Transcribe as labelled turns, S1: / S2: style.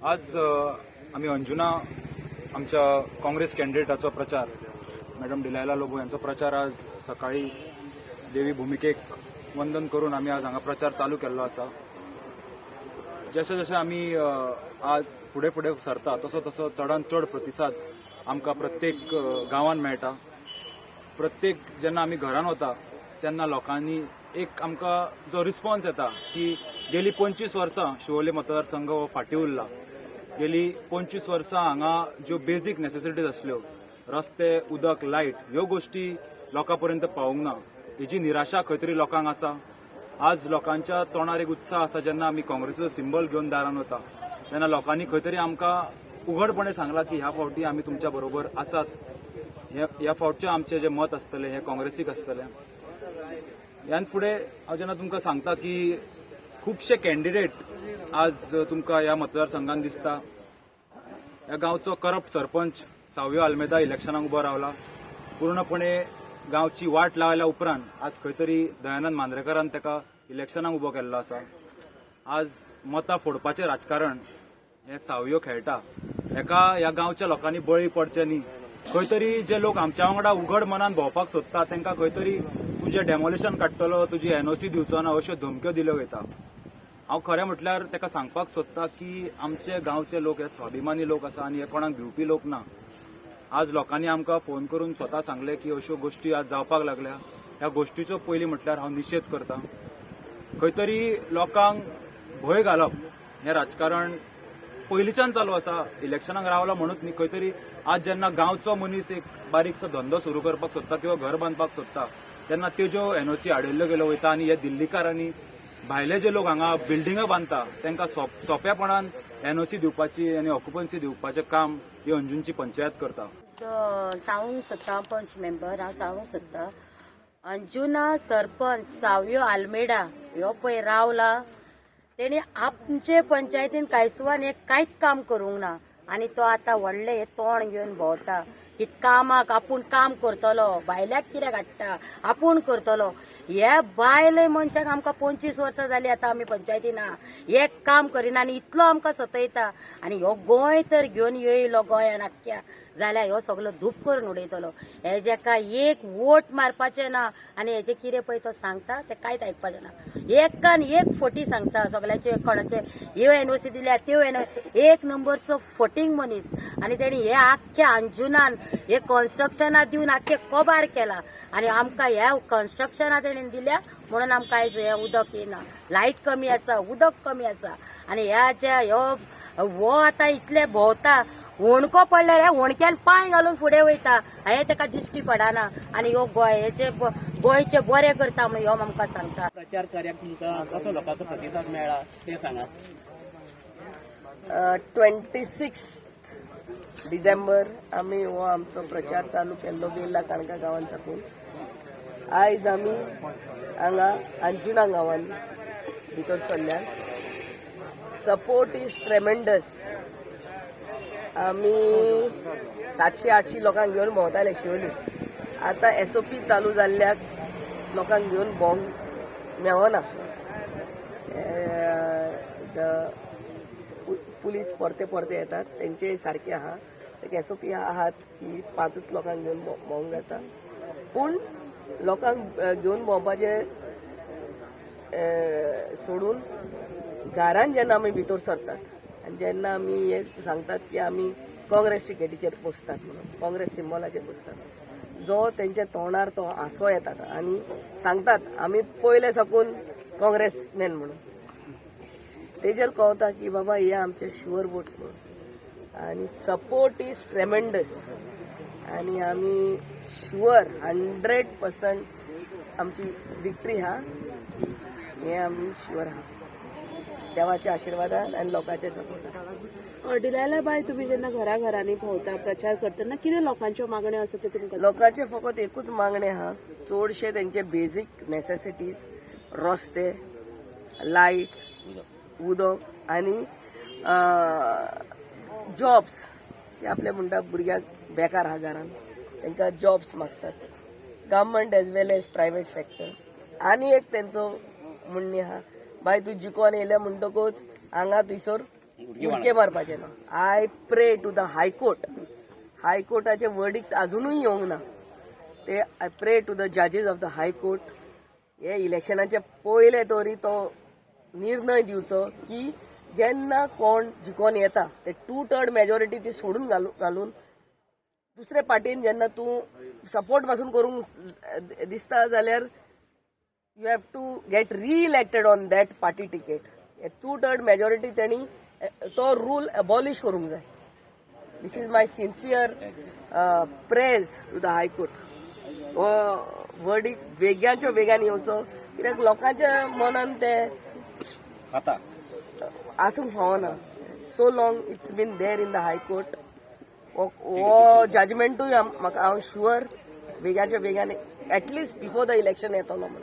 S1: आज आम्ही अंजुना आमच्या काँग्रेस कॅन्डिडेटाचो प्रचार मॅडम डिलायला लोबो यांचा प्रचार आज सकाळी देवी भूमिकेक वंदन करून आम्ही आज हांगा प्रचार चालू केल्लो आसा। जशें जशें आमी आज फुडें फुडें सरता तसो तसो चडांत चड प्रतिसाद आमकां प्रत्येक गांवांत मेळटा। प्रत्येक जेन्ना आमी घरान वता तेन्ना लोकांनी एक आमकां जो रिस्पॉन्स येता की गेली 25 वर्सां शिवोले मतदारसंघ हो फाटीं उरला। गेली 25 वर्सां हांगा ज्यो बेजीक नेसेसिटीज आसल्यो रस्ते उदक लायट ह्यो गोष्टी लोकां पर्यंत पावूंक ना। हेजी निराशा खंय तरी लोकांक आसा। आज लोकांच्या तोंडार एक उत्साह आसा जेन्ना आमी काँग्रेसीचो सिंबल घेवन दारान वता तेन्ना लोकांनी खंय तरी आमकां उघडपणे सांगलां की ह्या फावटी आमी तुमच्या बरोबर आसात। ह्या फावटचें आमचें जें मत आसतलें हें काँग्रेसीक आसतलें। ह्यान फुडें हांव जेन्ना तुमकां सांगता की खुबशे कॅन्डिडेट आज तुमकां ह्या मतदारसंघान दिसता। ह्या गांवचो करप्ट सरपंच सावयो आल्मेदा इलेक्शनाक उबो रावला। पूर्णपणे गांवची वाट लावल्या उपरांत आज खंय तरी दयानंद मांद्रेकरान ताका इलेक्शनाक उबो केल्लो आसा। आज मतां फोडपाचें राजकारण हें सावयो खेळटा। हेका ह्या गांवच्या लोकांनी बळी पडचे न्ही। खंय तरी जे लोक आमच्या वांगडा उघड मनान भोंवपाक सोदता तांकां खंय तरी तुजें डेमोलिशन काडटलो तुजी एनओसी दिवचो ना अश्यो धमक्यो दिल्यो वयता। हांव खरें म्हटल्यार ताका सांगपाक सोदता की आमचे गांवचे लोक हे स्वाभिमानी लोक आसा आनी हे कोणाक भिवपी लोक ना। आज लोकांनी आमकां फोन करून स्वता सांगले की अश्यो गोष्टी आज जावपाक लागल्या। ह्या गोष्टीचो पयलीं म्हटल्यार हांव निशेध करता। खंय तरी लोकांक भंय घालप हें राजकारण पयलींच्यान चालू आसा। इलेक्शनाक रावला म्हणूच न्ही, खंय तरी आज जेन्ना गांवचो मनीस एक बारीकसो धंदो सुरू करपाक सोदता किंवा घर बांदपाक सोदता तेन्ना तेज्यो एनओसी हाडिल्ल्यो गेल्यो वयता आनी हे दिल्लीकारांनी भायले जे लोक हांगा बिल्डिंगां बांदता तांकां सोंपेपणान एनओसी दिवपाची आनी ऑक्युपन्सी दिवपाचें काम ही अंजुनची पंचायत करता।
S2: सांगूंक सोदता पंच मेंबर हांव सांगूंक सोदता अंजुना सरपंच सावयो आल्मेडा ह्यो पळय रावला तेणी आमचे पंचायतीन कांयसवान एक कांयच काम करूंक ना आनी तो आतां व्हडले हे तोंड घेवन भोंवता की कामाक आपूण काम करतलो भायल्याक कित्याक हाडटा आपूण करतलो। हे बायले मनशाक आमकां 25 वर्सां जालीं आतां आमी पंचायतीन एक काम करिना आनी इतलो आमकां सतयता आनी हो गोंय तर घेवन येयलो गोंयान आख्ख्या जाल्यार ह्यो सगळो धूप करून उडयतलो। हे जेका एक वोट मारपाचें ना आनी हेजे कितें पळय तो सांगता तें कांयच आयकपाचें ना। एकान एक फटी सांगता सगळ्याचे कोणाचे ह्यो एनओसी दिल्या त्यो एक नंबरचो फटींग मनीस आनी तेणी हे आख्ख्या अंजुनान हे कन्स्ट्रक्शनां दिवन आख्खे कोबार केला आनी आमकां ह्या कन्स्ट्रक्शनां तेणेन दिल्या म्हणून आमकां आयज हे उदक येना, लायट कमी आसा, उदक कमी आसा आनी ह्या जे हो आतां इतले भोंवता होणको पडल्यार हे होणक्यान पांय घालून फुडें वयता हे ताका दिश्टी पडना आनी ह्यो गोंयचे बरें करता म्हणून ह्यो आमकां सांगता।
S3: प्रचार कार्याक तुमकां कसो लोकांचो प्रतिसाद मेळ्ळा तें सांगात।
S4: 26 डिसेंबर आमी हो आमचो प्रचार चालू केल्लो बेल्ला काणका गांवांत साकून। आयज आमी हांगा अंजुना गांवांत भितर सरल्यात। Support is ट्रेमेंडस। आमी 700-800 लोकांक घेवन भोंवताले शिवोली। आतां एसओपी चालू जाल्ल्याक लोकांक घेवन भोंवंक मेळना। पुलीस परते येतात तेंचे सारखे आहा एक एसओपी आहात की 5 लोकांक घेवन भोंवंक जाता। पूण लोकांक घेवन भोंवपाचे सोडून घरान जेन्ना आमी भितर सरतात आनी जेन्ना आमी हे सांगतात की आमी काँग्रेस टिकेटीचेर बसतात म्हणून काँग्रेस सिंबलाचेर बसतात जो तेंच्या तोंडार तो हांसो येतात आनी सांगतात आमी पयले साकून काँग्रेसमॅन म्हणून तेजेर कळटा की बाबा हे आमचे शुअर वोट्स म्हणून आनी सपोर्ट इज ट्रेमेंडस आनी आमी शुअर 100% आमची विक्ट्री हा हे आमी शुअर हा देवाच्या आशिर्वादान आनी लोकांच्या सपोर्टान।
S5: डिलायला बाय तुम्ही जेन्ना घराघरांनी भोंवता प्रचार करतना कितें लोकांच्यो मागण्यो आसा त्यो तुमकां?
S4: लोकांचे फकत एकूच मागणे आहा चडशे तेंचे बेजीक नेसेसिटीज रस्ते लायट उदक आनी जॉब्स ते आपल्या म्हणटा भुरग्यांक बेकार आहा घरान तांकां जॉब्स मागतात गव्हर्नमेंट एज वेल एज प्रायव्हेट सेक्टर। आनी एक तेंचो म्हणणे आहा बाय तूं जिखोन येयल्या म्हणटकूच हांगा थंयसर उडके मारपाचे ना. I pray to the high court. हायकोर्टाचे वर्डिक्ट अजूनही येवंक ना. ते आय प्रे टू द जजीस ऑफ द हायकोर्ट हे इलेक्शनाचे पयले तरी तो निर्णय दिवचो की जेन्ना कोण जिखोन येता ते 2/3 मेजॉरिटी ती सोडून घालून दुसरे पार्टीन जेन्ना तूं सपोर्ट पासून करूंक दिसता जाल्यार you have to get reelected on that party ticket. 2/3 majority त्यांनी तो रूल अबॉलिश करूंक जाय. This is my sincere praise to the high court. हो वर्डिक्ट बेग्याच्या बेगान येवचो कित्याक लोकांच्या मनान ते
S3: खाता
S4: आसूंक फावना. So long it's been there in the high court. हो जजमेंटूय म्हाका हांव शुअर बेगाच्या बेगान एटलिस्ट बिफोर द इलेक्शन येतलो म्हणून.